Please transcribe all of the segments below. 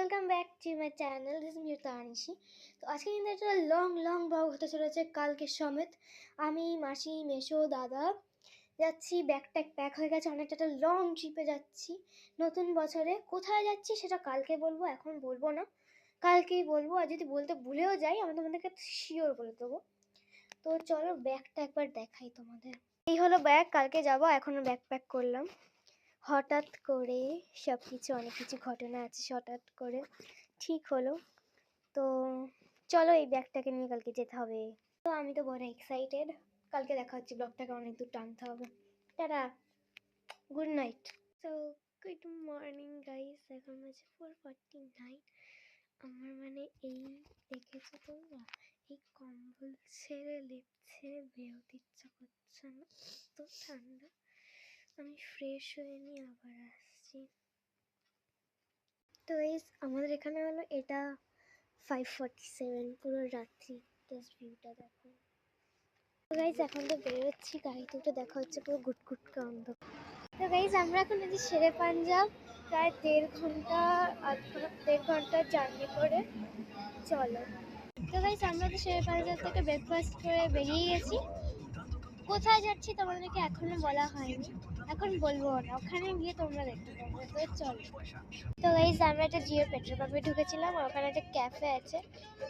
Welcome back to my channel. This is মিউতা আনিশি। তো আজকে কিন্তু একটা লং ব্লগ হতে চলেছে কালকে সমেত। আমি, মাসি, মেসো, দাদা যাচ্ছি। ব্যাগ প্যাক হয়ে গেছে, অনেকটা একটা লং ট্রিপে যাচ্ছি নতুন বছরে। কোথায় যাচ্ছি সেটা কালকে বলবো, এখন বলবো না, কালকেই বলবো। আর যদি বলতে ভুলেও যাই আমি তোমাদেরকে শিওর বলে দেবো। তো চলো ব্যাগটা একবার দেখাই তোমাদের। এই হলো ব্যাগ, কালকে যাবো। এখনও ব্যাগ প্যাক করলাম হঠাৎ করে। সব কিছু অনেক কিছু ঘটনা আছে, হঠাৎ করে ঠিক হলো। তো চলো এই ব্যাগটাকে নিয়ে কালকে যেতে হবে। তো আমি তো বড় এক্সাইটেড। কালকে দেখা হচ্ছে, ব্লগটাকে অনেক দূর টানতে হবে। Tata, good night. তো গুড মর্নিং গাইস, এখন বাজে 4:49। আমার মানে এই দেখেছো তোমরা, এই কম্বল ছেড়ে লেপ ছেড়ে বেরোতে ইচ্ছা করছে না, এত ঠান্ডা। আমি ফ্রেশ হয়ে নিয়ে আবার আসছি। তো এই আমাদের এখানে হলো এটা 5:47, পুরো রাত্রি। জাস্ট ভিউটা দেখো। তো গাইজ এখন তো বেরোচ্ছি, গাড়িতে উঠে দেখা হচ্ছে পুরো গুটগুট কান্ড। তো গাইজ আমরা এখন আছি শেরে পাঞ্জাব, প্রায় 1.5 ঘন্টা জার্নি করে। চলো। তো গাইজ আমরা তো শেরে পাঞ্জাব থেকে ব্রেকফাস্ট করে বেরিয়ে গেছি। কোথায় যাচ্ছি তোমাদেরকে এখনো বলা হয়নি, এখন বলবো না, ওখানে গিয়ে তোমরা দেখতে পাবে। তো চলো। তো গাইজ আমরা একটা জিও পেট্রোল পাম্পে ঢুকেছিলাম, আর ওখানে একটা ক্যাফে আছে,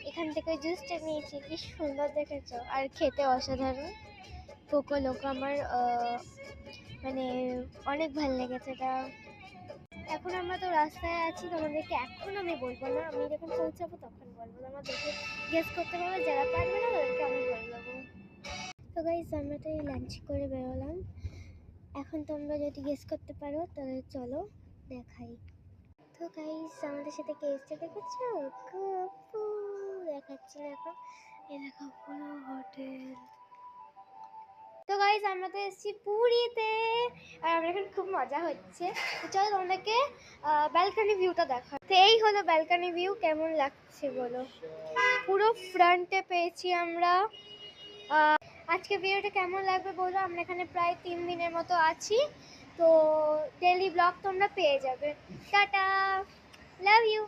এখান থেকে জুসটা নিয়েছি। কি সুন্দর দেখেছো, আর খেতে অসাধারণ। কোকো লোকো আমার মানে অনেক ভালো লেগেছে এটা। এখন আমরা তো রাস্তায় আছি, তোমাদেরকে এখন আমি বলবো না, আমি যখন পৌঁছাবো তখন বলবো। তোমরা দেখে গেস করতে পারবে, যারা পারবে না তাদেরকে আমি বলে দেবো। তো গাইজ আমরা তো এই লাঞ্চ করে বেরোলাম। এখন তোমরা যদি গেস করতে পারো তাহলে চলো দেখাই। তো গাইজ আমাদের সাথে কে এসছে দেখেছো? গপু দেখাচ্ছি, দেখো এই দেখো পুরো হোটেল। তো গাইজ আমরা তো এসেছি পুরীতে, আর আমরা এখন খুব মজা হচ্ছে। তো চলো তোমাদেরকে ব্যালকনি ভিউটা দেখা। তো এই হলো ব্যালকনি ভিউ, কেমন লাগছে বলো। পুরো ফ্রন্টে পেয়েছি আমরা। আজকে ভিডিওটা কেমন লাগবে বলো। আমরা এখানে প্রায় 3 দিনের মতো আছি, তো ডেইলি ব্লগ তোমরা পেয়ে যাবে। Tata, love you.